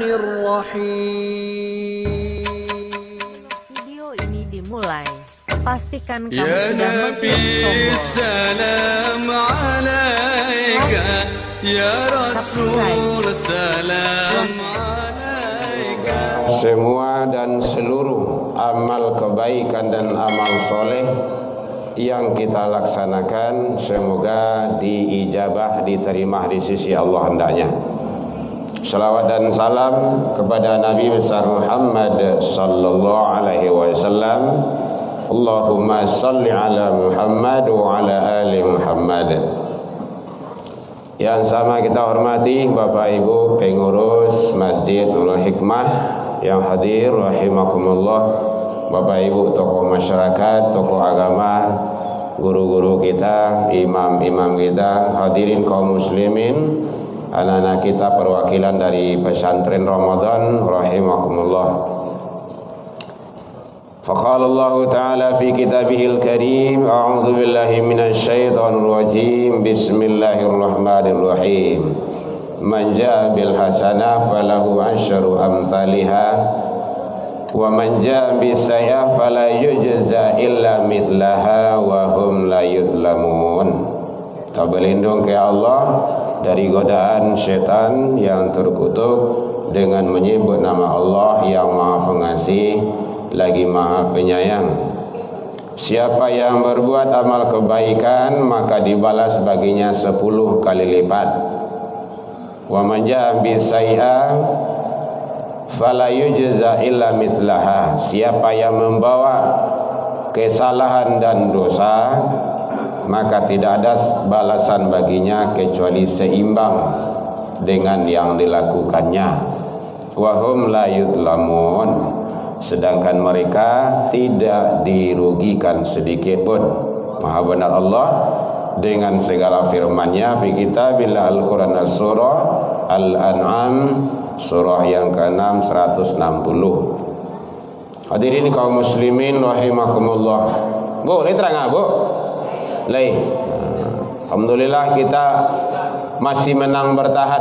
Bismillahirrahmanirrahim. Video ini dimulai. Pastikan kamu Ya sudah Nabi mengklik salam alaika, Ya Rasul salam alaika. Semua dan seluruh amal kebaikan dan amal soleh yang kita laksanakan semoga diijabah, diterima di sisi Allah hendaknya. Salawat dan salam kepada Nabi besar Muhammad sallallahu alaihi wasallam. Allahumma salli ala Muhammad wa ala ali Muhammad. Yang sama kita hormati Bapak Ibu pengurus Masjid Nurul Hikmah yang hadir rahimakumullah, Bapak Ibu tokoh masyarakat, tokoh agama, guru-guru kita, imam-imam kita, hadirin kaum muslimin, anak-anak kita perwakilan dari pesantren Ramadan rahimakumullah. Faqala Allah Ta'ala fi kitabihil karim, a'udzu billahi minasyaitonir rajim, bismillahirrahmanirrahim. Man jaa bil hasanah falahu asyru amsalha wa man jaa bis sayyi'ah fala yujza illa mithlaha wa hum la yudlamun. Kita berlindung ke Allah dari godaan setan yang terkutuk dengan menyebut nama Allah yang Maha Pengasih lagi Maha Penyayang. Siapa yang berbuat amal kebaikan maka dibalas baginya 10 kali lipat. Wa man jaa bis sayyi'ah fala yujza illa mithlaha. Siapa yang membawa kesalahan dan dosa maka tidak ada balasan baginya kecuali seimbang dengan yang dilakukannya. Wa hum la yuzlamun. Sedangkan mereka tidak dirugikan sedikit pun. Maha benar Allah dengan segala firman-Nya fi kitabillah Al-Qur'an surah Al-An'am surah yang ke-6 160. Hadirin kaum muslimin rahimakumullah. Bu, ini terang Bu? Lai. Alhamdulillah kita masih menang bertahan.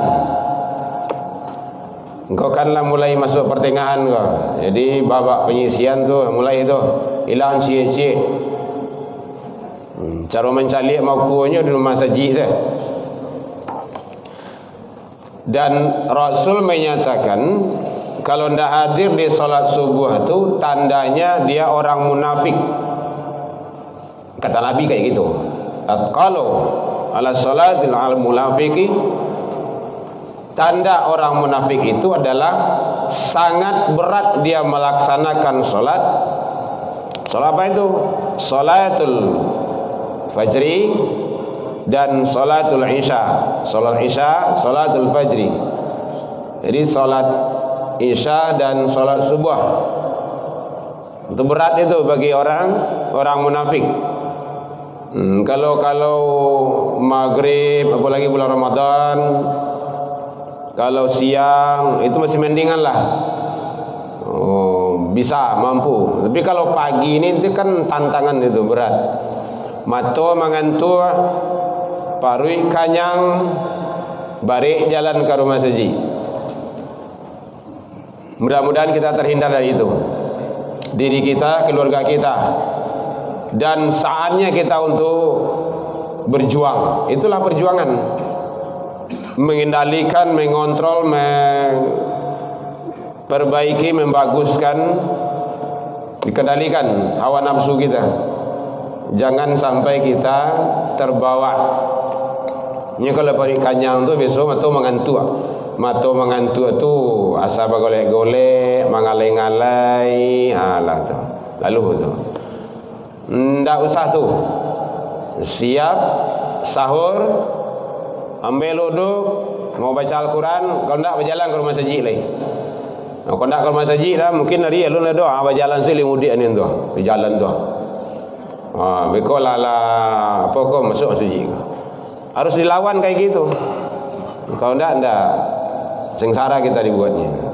Engkau kanlah mulai masuk pertengahan kau. Jadi babak penyisian tu mulai tu hilang cik-cik. Cara mencalik makuannya di rumah saji saya. Dan Rasul menyatakan kalau tidak hadir di salat subuh itu tandanya dia orang munafik. Kata Nabi kayak gitu. Asqalu ala salatil al munafiqi. Tanda orang munafik itu adalah sangat berat dia melaksanakan salat. Salat apa itu? Salatul fajri dan salatul isya. Salat isya, salatul fajri. Jadi salat isya dan salat subuh itu berat itu bagi orang munafik. Kalau maghrib, apalagi bulan Ramadan, kalau siang itu masih mendingan lah. Bisa, mampu. Tapi kalau pagi ini itu kan tantangan itu berat. Mato mengantuk, parui kanyang, balik jalan ke rumah saji. Mudah-mudahan kita terhindar dari itu. Diri kita, keluarga kita. Dan saatnya kita untuk berjuang. Itulah perjuangan. Mengendalikan, mengontrol, memperbaiki, membaguskan, dikendalikan hawa nafsu kita. Jangan sampai kita terbawa. Ini kalau perikanyang tu besok matu mengantuk. Matu mengantuk tu asa bagolek-golek, mangalai-ngalai, alah tu. Lalu tu. Ndak usah tu. Siap sahur, ambil uduk, mau baca Al-Quran, kalau ndak berjalan ke rumah saji lagi. Kalau ndak ke rumah saji dah mungkin hari alun ada doa berjalan sili mudik ni tu. Berjalan tu. Bekolah apa kau masuk masjid. Harus dilawan kayak gitu. Kalau ndak sengsara kita dibuatnya.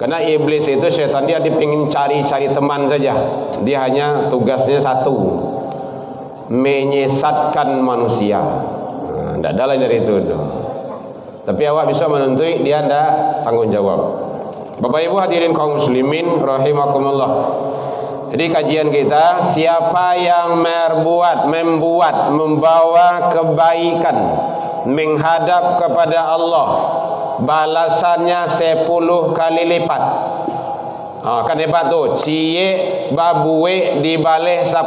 Karena iblis itu syaitan dia dipingin cari-cari teman saja. Dia hanya tugasnya satu, menyesatkan manusia. Tidak ada lain dari itu. Tapi awak bisa menuntut, dia ndak tanggung jawab. Bapak Ibu hadirin kaum muslimin rahimakumullah. Jadi kajian kita, siapa yang membawa kebaikan menghadap kepada Allah, balasannya 10 kali lipat. Kan hebat tu. Cie babue dibalik 10.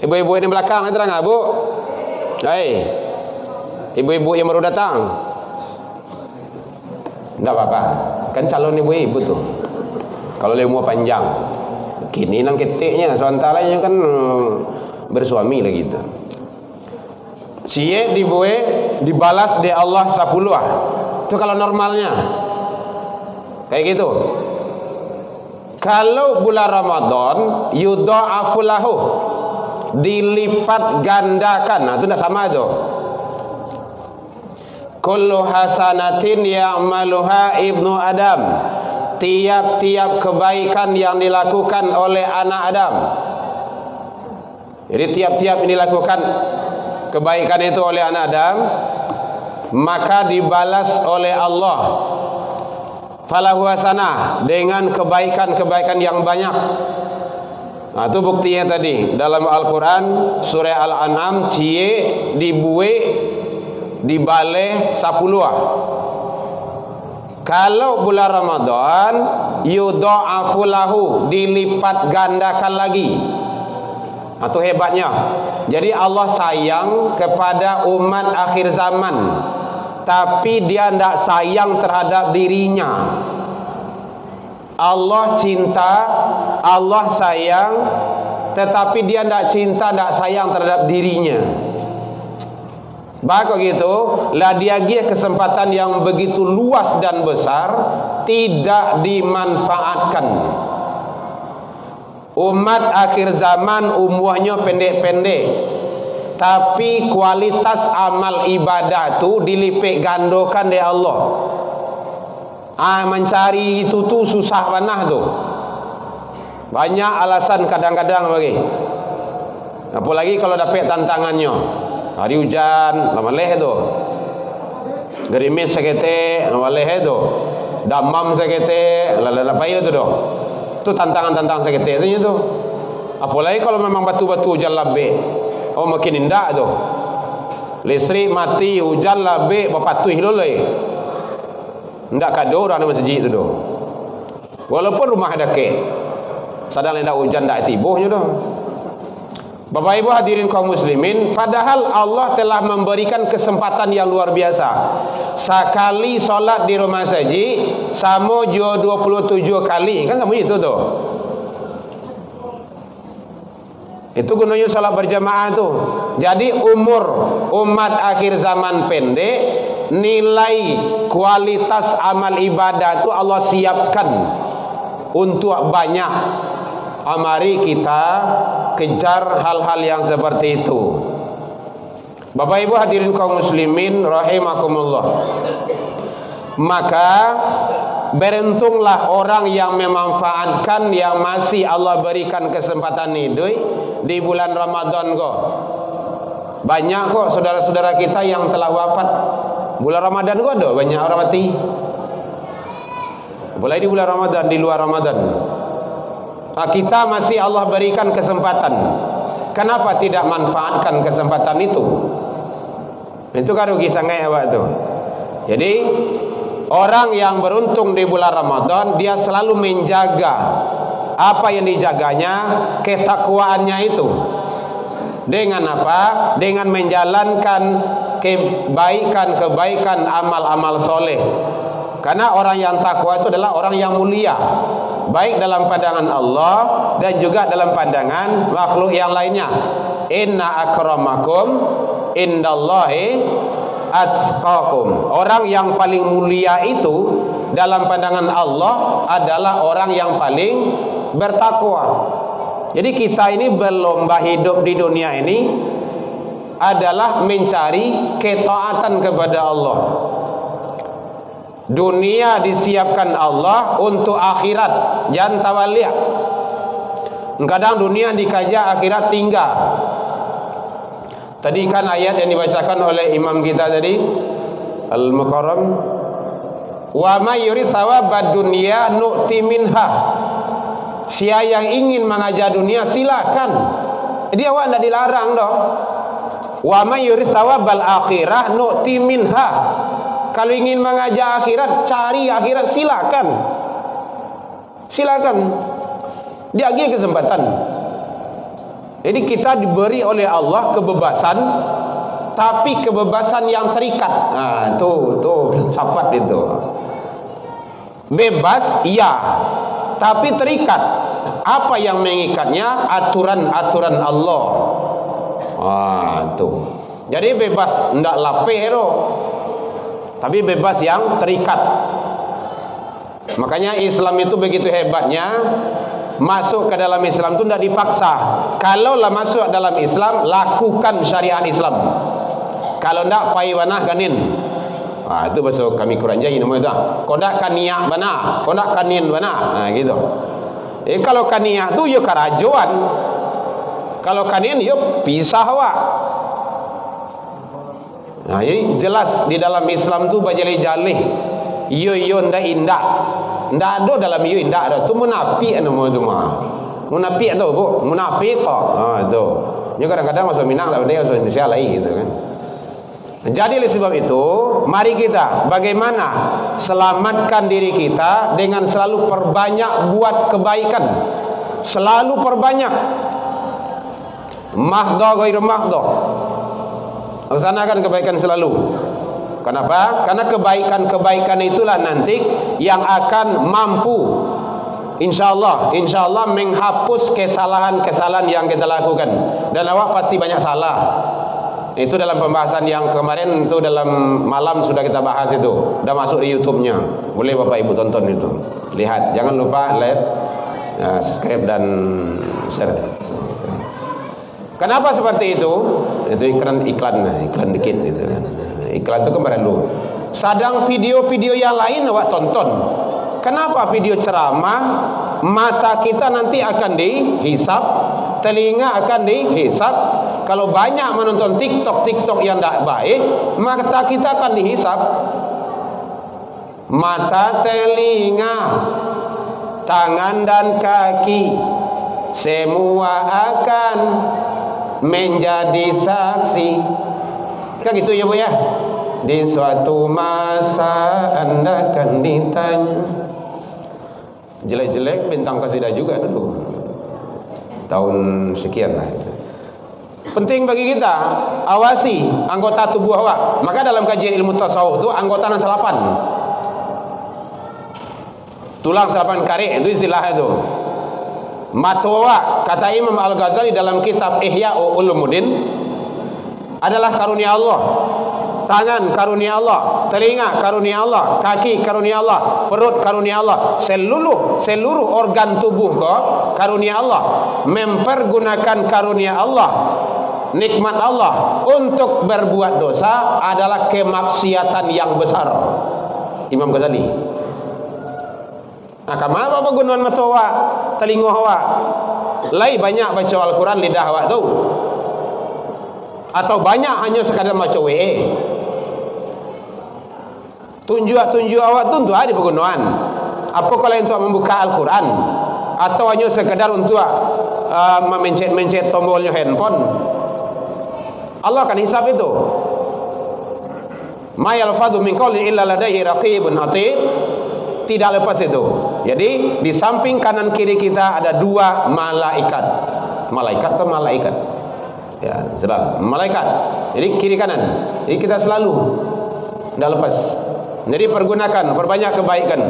Ibu-ibu ini belakang terang Bu. Hai. Ibu-ibu yang baru datang. Enggak apa-apa. Kan calon ibu-ibu tu. Kalau dia umur panjang, kini nang ketiknya, sementara kan bersuami lagi tu. Cie dibue dibalas di Allah 10. Itu kalau normalnya. Kayak gitu. Kalau bulan Ramadan yudha'afu lahu, dilipat gandakan. Nah, itu tidak sama itu. Kullu hasanatin ya'maluha ibnu Adam. Tiap-tiap kebaikan yang dilakukan oleh anak Adam. Jadi tiap-tiap yang dilakukan kebaikan itu oleh anak Adam, maka dibalas oleh Allah falahu hasanah, dengan kebaikan-kebaikan yang banyak. Nah, itu buktinya tadi dalam Al-Quran surah Al-An'am, cie dibue dibalik 10. Kalau bulan Ramadan yudha'afu lahu, dilipat gandakan lagi. Itu hebatnya. Jadi Allah sayang kepada umat akhir zaman, tapi dia tidak sayang terhadap dirinya. Allah cinta, Allah sayang, tetapi dia tidak cinta, tidak sayang terhadap dirinya. Maka gitu, lah dia kesempatan yang begitu luas dan besar tidak dimanfaatkan. Umat akhir zaman umurnya pendek-pendek, tapi kualitas amal ibadah tu dilipat gandakan oleh Allah. Mencari itu tu susah panah tu. Banyak alasan kadang-kadang bagi. Apalagi kalau dapat tantangannya. Hari hujan, lama leh tu. Gerimis sekete, lama leh tu. Damam sekete, lala pai tu doh. Tu tantangan-tantangan sekete tu. Apalagi kalau memang batu-batu hujan labe. Oh makin indah tu. Listrik mati, hujan labe, bapatuh loloi. Ndak kado orang di masjid tu doh. Walaupun rumah ada ke. Sadang ndak hujan ndak tibuhnya doh. Bapak Ibu hadirin kaum muslimin, padahal Allah telah memberikan kesempatan yang luar biasa. Sekali solat di rumah saji sama jo 27 kali. Kan sama itu tuh. Itu gunanya salat berjamaah tuh. Jadi umur umat akhir zaman pendek, nilai kualitas amal ibadah itu Allah siapkan untuk banyak. Mari kita kejar hal-hal yang seperti itu. Bapak Ibu hadirin kaum muslimin rahimakumullah. Maka beruntunglah orang yang memanfaatkan yang masih Allah berikan kesempatan hidup di bulan Ramadan kok. Banyak kok saudara-saudara kita yang telah wafat bulan Ramadan kok ada banyak orang mati. Boleh di bulan Ramadan, di luar Ramadan. Kita masih Allah berikan kesempatan. Kenapa tidak manfaatkan kesempatan itu? Itu kan rugi sangat awak tu. Jadi orang yang beruntung di bulan Ramadan, dia selalu menjaga apa yang dijaganya, ketakwaannya itu. Dengan apa? Dengan menjalankan kebaikan-kebaikan, amal-amal soleh. Karena orang yang takwa itu adalah orang yang mulia, baik dalam pandangan Allah dan juga dalam pandangan makhluk yang lainnya. Inna akramakum indallahi atqakum. Orang yang paling mulia itu dalam pandangan Allah adalah orang yang paling bertakwa. Jadi kita ini berlomba hidup di dunia ini adalah mencari ketaatan kepada Allah. Dunia disiapkan Allah untuk akhirat, jangan tawaliah. Kadang dunia dikaja, akhirat tinggal. Tadi kan ayat yang dibacakan oleh imam kita tadi Al-Mukarram, wa may yurid thawabad dunya nu'ti minha. Siapa yang ingin mengajar dunia silakan. Jadi awak tidak dilarang dong. Wa may yurid thawabal akhirah nu'ti minha. Kalau ingin mengajar akhirat, cari akhirat, silakan. Silakan. Dia bagi kesempatan. Jadi kita diberi oleh Allah kebebasan, tapi kebebasan yang terikat. Nah, tuh filsafat itu. Bebas, ya, tapi terikat. Apa yang mengikatnya? Aturan-aturan Allah. Tuh. Jadi bebas, ndak lapeh itu, tapi bebas yang terikat. Makanya Islam itu begitu hebatnya. Masuk ke dalam Islam itu tidak dipaksa. Kalau lah masuk dalam Islam, lakukan syariat Islam. Kalau tidak, paiwanah ganin. Itu bahasa kami Quran Jai nama itu. Kodak kaniyak bana, kodak kanin bana. Gitu. Kalau kaniyak tu yo karajuan. Kalau kanin yo pisah awak. Jadi jelas di dalam Islam tu bajalih-jalih. Yo ndak indak. Ndak ada dalam yo indak ada. Tu munafik nama tu mah. Munafik tu bu, munafik kok. Tu. Ni kadang-kadang masuk Minang lah dia masuk Indonesia lagi gitu kan. Jadi oleh sebab itu, mari kita bagaimana selamatkan diri kita dengan selalu perbanyak buat kebaikan. Selalu perbanyak. Mahdha ghairu mahdha. Laksanakan kebaikan selalu. Kenapa? Karena kebaikan-kebaikan itulah nanti yang akan mampu insyaallah menghapus kesalahan-kesalahan yang kita lakukan. Dan awak pasti banyak salah. Itu dalam pembahasan yang kemarin, itu dalam malam sudah kita bahas itu. Sudah masuk di YouTube-nya. Boleh Bapak Ibu tonton itu. Lihat, jangan lupa like, subscribe dan share. Kenapa seperti itu? Itu iklan dikit gitu kan. Iklan itu kemarin dulu. Sadang video-video yang lain awak tonton. Kenapa video ceramah mata kita nanti akan dihisap, telinga akan dihisap. Kalau banyak menonton TikTok yang tidak baik, mata kita akan dihisap. Mata, telinga, tangan dan kaki semua akan menjadi saksi. Kan gitu ya Bu ya. Di suatu masa Anda akan ditanya. Jelek-jelek bintang kasidah juga dulu. Tahun sekian lah itu. Penting bagi kita awasi anggota tubuh awak. Maka dalam kajian ilmu tasawuf itu anggota nan salapan. Tulang salapan karik itu istilah itu. Mata awak, kata Imam Al-Ghazali dalam kitab Ihya Ulumuddin, adalah karunia Allah. Tangan karunia Allah, telinga karunia Allah, kaki karunia Allah, perut karunia Allah, seluruh organ tubuh kau karunia Allah. Mempergunakan karunia Allah, nikmat Allah untuk berbuat dosa adalah kemaksiatan yang besar. Imam Ghazali. Nah, kamapa penggunaan mata awak, telinga awak? Lai banyak baca Al-Quran lidah awak tu. Atau banyak hanya sekadar baca WA. Tunjuk awak tu untuk ada penggunaan. Apa kalau untuk membuka Al-Quran? Atau hanya sekadar untuk memencet tombolnya handphone? Allah akan hisab itu. Ma yalfadhu min qawlin illa ladaihi raqibun atid. Tidak lepas itu. Jadi di samping kanan kiri kita ada dua malaikat. Malaikat atau malaikat? Ya, salah. Malaikat. Jadi kiri kanan. Jadi kita selalu tidak lepas. Jadi perbanyak kebaikan.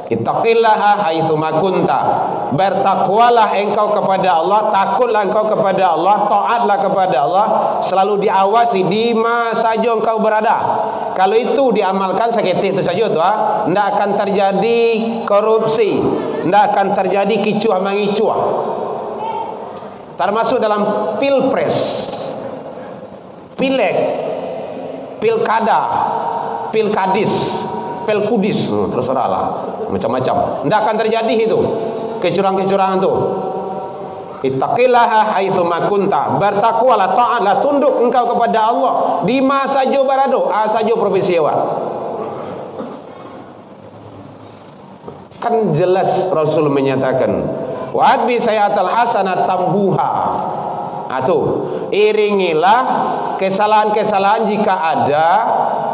Ittaqillaha haitsuma kunta. Bertakwalah engkau kepada Allah, takutlah engkau kepada Allah, taatlah kepada Allah, selalu diawasi di mana saja engkau berada. Kalau itu diamalkan seketik itu saja tu, tidak akan terjadi korupsi, tidak akan terjadi kicuah mengicuah. Termasuk dalam pilpres, pileg, pilkada, pilkadis, pelkudis, terserahlah, macam-macam. Tidak akan terjadi itu kecurangan-kecurangan itu. Ittaqillaha haitsuma kunta. Bertakwalah, taatlah, tunduk engkau kepada Allah di masa saja berada, saja provinsi awak. Kan jelas Rasul menyatakan, wa bi sayatal hasanat tambuha. Iringilah kesalahan-kesalahan jika ada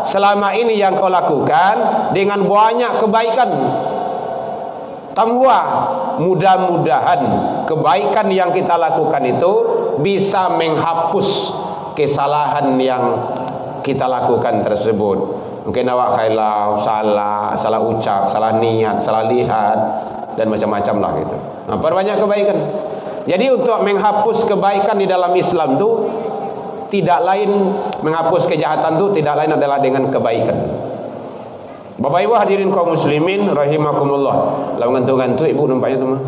selama ini yang kau lakukan dengan banyak kebaikan. Tambuha, mudah-mudahan kebaikan yang kita lakukan itu bisa menghapus kesalahan yang kita lakukan tersebut. Mungkin awak khilaf, salah ucap, salah niat, salah lihat, dan macam-macam lah gitu. Nah, perbanyak kebaikan. Jadi untuk menghapus kebaikan di dalam Islam tu tidak lain, menghapus kejahatan tu tidak lain adalah dengan kebaikan. Bapak Ibu hadirin kaum muslimin rahimakumullah. Lah ngantuk-ngantuk ibu nampaknya tu mah.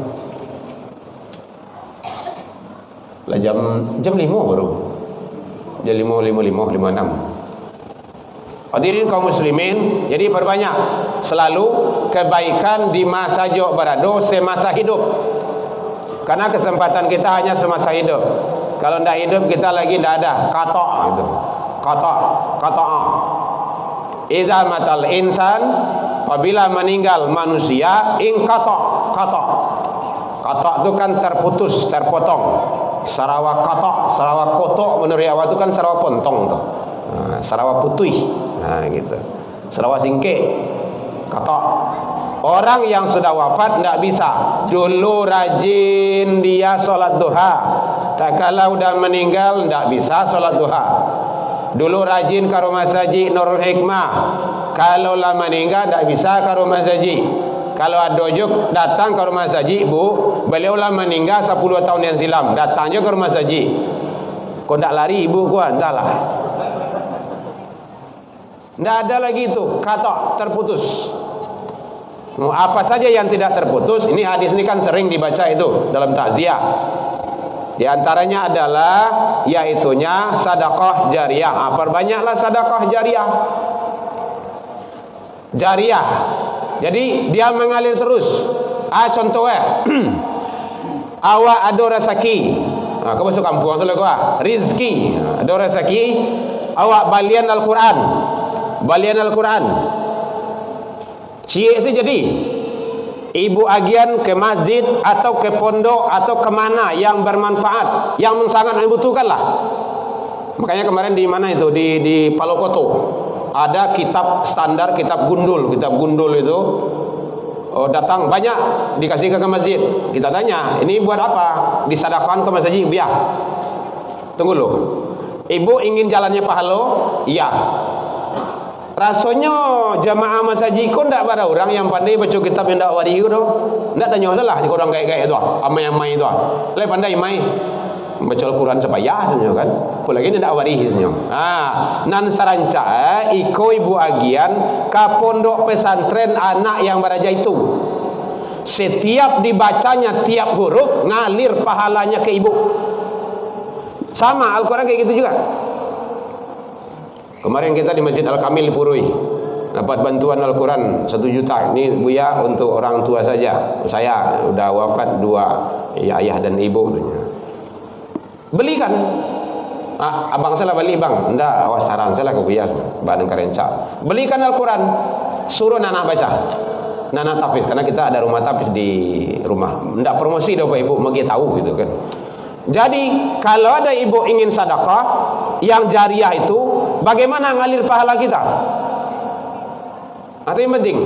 Lah jam 5 baru. Jam 5:56. Hadirin kaum muslimin, jadi perbanyak selalu kebaikan di masa jauh berada, semasa hidup. Karena kesempatan kita hanya semasa hidup. Kalau tidak hidup kita lagi tidak ada. Kata gitu. Kata. Idza matal insan, apabila meninggal manusia, kata. Kata itu kan terputus, terpotong. Sarawak kata, sarawak kotok menurut awak itu kan sarawak pontong tuh. Nah, sarawak putih. Nah gitu. Sarawak singkek. Kata. Orang yang sudah wafat tidak bisa. Dulu rajin dia sholat duha, tak kalau udah meninggal tidak bisa sholat duha. Dulu rajin ke rumah saji Nurul Hikmah, kalau lah meninggal tidak bisa ke rumah saji. Kalau ada juk datang ke rumah saji, bu, beliau lah meninggal 10 tahun yang silam, datang je ke rumah saji. Kau tidak lari ibu gua, entahlah. Tidak ada lagi itu, kata terputus. Apa saja yang tidak terputus, ini hadis ini kan sering dibaca itu dalam takziah. Di antaranya adalah yaitunya sedekah jariah. Perbanyaklah sedekah jariah. Jariah. Jadi dia mengalir terus. Contohnya awak ada rezeki. Kau masuk kampung asal kau rizki. Ada rezeki, awak balian Al-Quran. Balian Al-Quran. Cik sih jadi ibu agian ke masjid atau ke pondok atau kemana yang bermanfaat, yang sangat membutuhkan lah. Makanya kemarin di mana itu di Palokoto ada kitab standar, kitab gundul itu datang banyak dikasih ke masjid. Kita tanya, ini buat apa? Disedekahkan ke masjid biar. Tunggu loh, ibu ingin jalannya pahala? Iya. Rasanya jamaah masjid kau ndak ada orang yang pandai baca kitab yang ndak wadi itu, ndak tanya salah di orang kayak itu, amai-amai itu, le pandai mai baca Al-Quran supaya senyum kan, apalagi ndak wadi senyum. Nan saranca iko ibu agian ka pondok pesantren anak yang beraja itu, setiap dibacanya tiap huruf ngalir pahalanya ke ibu. Sama Al-Quran kayak gitu juga. Kemarin kita di Masjid Al-Kamil Purui dapat bantuan Al-Quran 1 juta. Ini Buya untuk orang tua saja. Saya udah wafat 2, ya, ayah dan ibu. Belikan. Abang saya beli bang. Enggak, awas saran saya ke Buya Bandung Karenca. Belikan Al-Quran. Suruh Nana baca. Nana tahfiz, karena kita ada rumah tahfiz di rumah. Enggak promosi dong Pak Ibu, mau tahu gitu kan. Jadi kalau ada ibu ingin sedekah yang jariah itu, bagaimana ngalir pahala kita? Atau yang penting.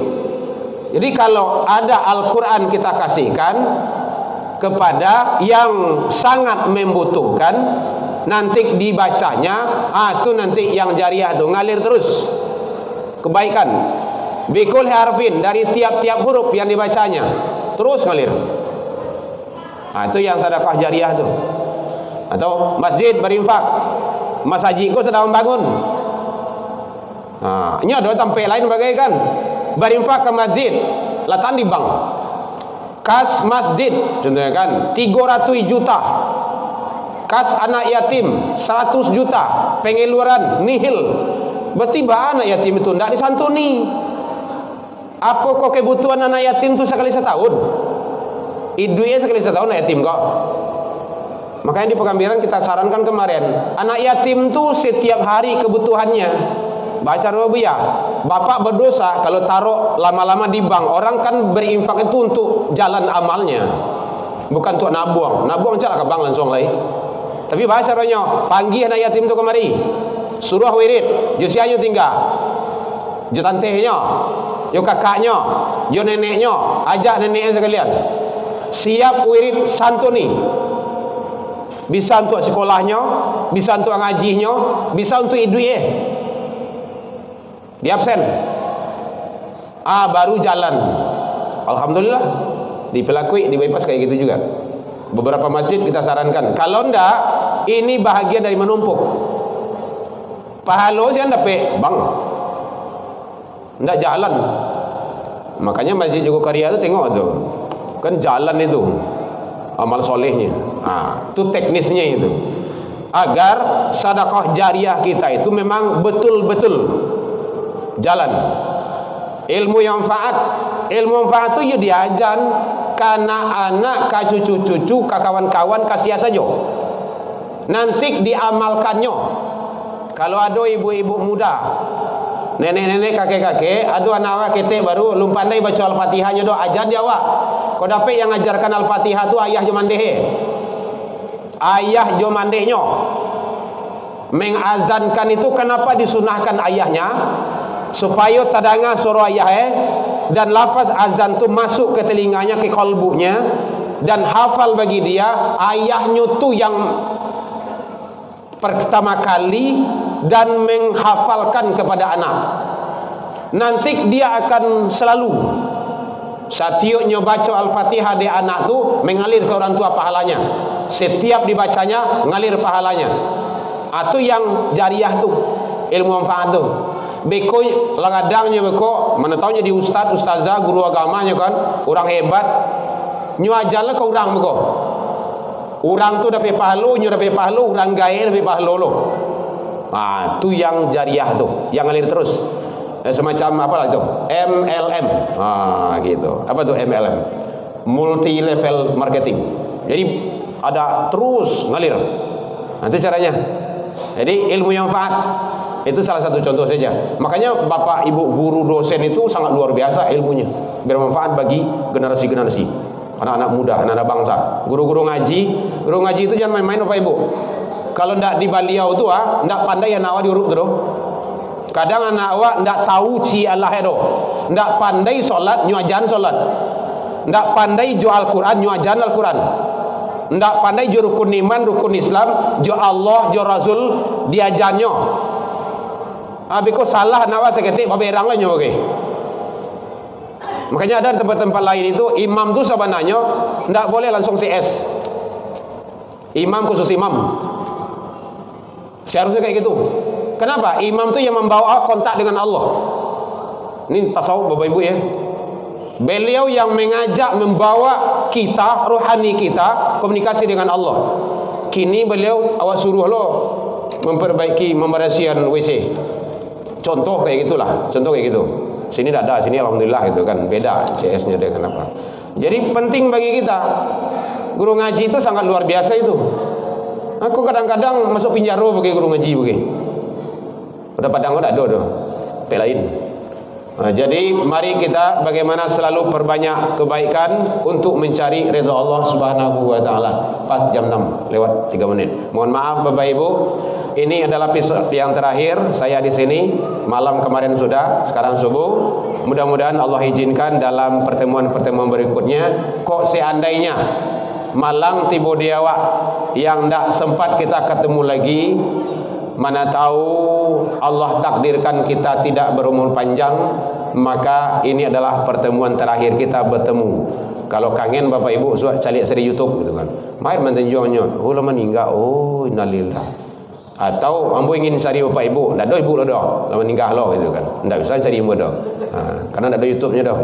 Jadi kalau ada Al-Quran kita kasihkan kepada yang sangat membutuhkan, nanti dibacanya, itu nanti yang jariah itu ngalir terus kebaikan. Bikul harfin, dari tiap-tiap huruf yang dibacanya terus ngalir. Itu yang sedekah jariah itu. Atau masjid berinfak, masjid kau sedang membangun. Ini ada tempat lain bagaikan berinfak ke masjid, latan di bank. Kas masjid, contohnya kan 300 juta. Kas anak yatim 100 juta. Pengeluaran nihil. Berarti anak yatim itu tidak disantuni. Apa kok kebutuhan anak yatim itu sekali setahun? Iduknya sekali setahun anak yatim kok. Makanya di Pekambiran kita sarankan kemarin, anak yatim tuh setiap hari kebutuhannya baca rubiah. Bapak berdosa kalau taruh lama-lama di bank. Orang kan berinfak itu untuk jalan amalnya, bukan untuk nabuang. Nabuang cak ke bank langsung lagi. Tapi bahasa rohnya, panggil anak yatim tu kemari, suruh wirid, jo sianya tinggal, jo tantehnya, jo kakaknya, jo neneknya, ajak neneknya sekalian. Siap wirid santuni. Bisa untuk sekolahnya, bisa untuk ngajinya, bisa untuk iduknya. Di absen. Baru jalan. Alhamdulillah. Dipelakui, di bypass kayak gitu juga. Beberapa masjid kita sarankan. Kalau ndak, ini bahagian dari menumpuk. Pahala sih anda bang. Ndak jalan. Makanya Masjid Jogokarya itu tengok tuh. Kan jalan itu. Amal solehnya. Itu teknisnya itu. Agar sedekah jariah kita itu memang betul-betul jalan. Ilmu yang manfaat itu ya diajan ke anak-anak, ke cucu-cucu, ke kawan-kawan, kasihan saja. Nanti diamalkannya. Kalau ada ibu-ibu muda, nenek-nenek, kakek-kakek, ada anak awak ketek baru belum pandai baca Al-Fatihahnya, do ajar dia awak. Kau dapat yang ajarkan Al-Fatihah tu ayah jomandeh. Ayah jomandehnya mengazankan itu kenapa disunahkan ayahnya? Supaya terdengar suara ayah dan lafaz azan tu masuk ke telinganya, ke kalbunya, dan hafal bagi dia. Ayahnya tu yang pertama kali dan menghafalkan kepada anak. Nanti dia akan selalu setiapnya baca Al-Fatihah di anak tu mengalir ke orang tua pahalanya. Setiap dibacanya ngalir pahalanya. Itu yang jariah tu, ilmu manfaat tu. Beko langadangnya beko, mana taunya di ustaz, ustazah, guru agamanya kan, orang hebat. Nyu ajarlah ke orang beko. Orang tu dapat pahala, nyu dapat pahala, orang gaya dapat pahala lo. Tu yang jariah tu, yang ngalir terus. Semacam apa lah tu? MLM. Gitu. Apa tu MLM? Multi level marketing. Jadi ada terus ngalir. Itu caranya. Jadi ilmu yang manfaat itu salah satu contoh saja. Makanya bapak ibu guru dosen itu sangat luar biasa ilmunya, bermanfaat bagi generasi-generasi, anak-anak muda, anak-anak bangsa. Guru-guru ngaji itu jangan main-main bapak ibu. Kalau ndak di baliau tu ndak pandai anak awak diurut tu. Kadang anak awak ndak tahu ci Allah itu, ndak pandai solat nyu ajan solat, ndak pandai jo Al-Quran nyu ajan Al-Quran, ndak pandai jo rukun iman rukun Islam jo Allah jo Rasul diajannya. Biko salah nawa seketik baberang lah nyo okay. Makanya ada tempat-tempat lain itu imam tu sebenarnya ndak boleh langsung CS. Imam khusus imam. Seharusnya kayak gitu. Kenapa? Imam tu yang membawa kontak dengan Allah. Ini tasawuf Bapak Ibu ya. Beliau yang mengajak, membawa kita, rohani kita komunikasi dengan Allah. Kini beliau awak suruh lo memperbaiki membersihan WC. Contoh kayak gitulah, contoh kayak gitu. Sini tidak ada, sini alhamdulillah gitu kan. Beda CS-nya dia kenapa? Jadi penting bagi kita. Guru ngaji itu sangat luar biasa itu. Aku kadang-kadang masuk penjara bagi guru ngaji bagi. Udah padang udah ada pelain. Jadi mari kita bagaimana selalu perbanyak kebaikan untuk mencari ridha Allah Subhanahu wa taala. Pas jam 6 lewat 3 menit. Mohon maaf Bapak Ibu, ini adalah episode yang terakhir saya di sini. Malam kemarin sudah, sekarang subuh. Mudah-mudahan Allah izinkan dalam pertemuan-pertemuan berikutnya. Kok seandainya malang tiba di awak yang tidak sempat kita ketemu lagi, mana tahu Allah takdirkan kita tidak berumur panjang, maka ini adalah pertemuan terakhir kita bertemu. Kalau kangen Bapak Ibu cari di YouTube gitu kan. Main mentenjongnya, lama meninggal. Oh, innalillah. Atau ambo ingin cari Bapak Ibu, ndak ada ibu lo dah, lama nikah lo gitu kan. Ndak bisa cari ibu dah. Karena ndak ada YouTube-nya dah.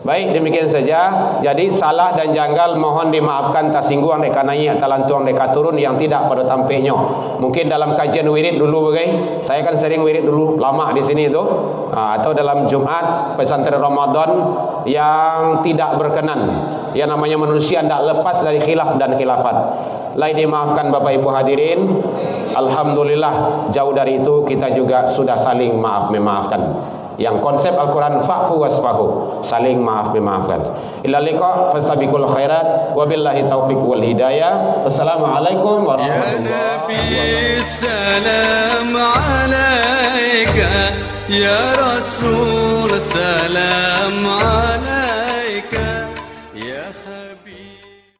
Baik, demikian saja. Jadi salah dan janggal mohon dimaafkan tersinggung dek kanai atau lantuang dek turun yang tidak pada tampilnya. Mungkin dalam kajian wirid dulu bagai. Saya kan sering wirid dulu lama di sini itu. Atau dalam Jumat pesantren Ramadan yang tidak berkenan. Yang namanya manusia tidak lepas dari khilaf dan khilafat. lain dimaafkan Bapak Ibu hadirin. Alhamdulillah, jauh dari itu kita juga sudah saling memaafkan. Yang konsep Al-Quran fa'fu wasfahu, saling memaafkan. Ila liqa fastabiqul khairat wabillahi taufiq wal hidayah. Wassalamualaikum warahmatullahi wabarakatuh. Salam alaika ya Rasul.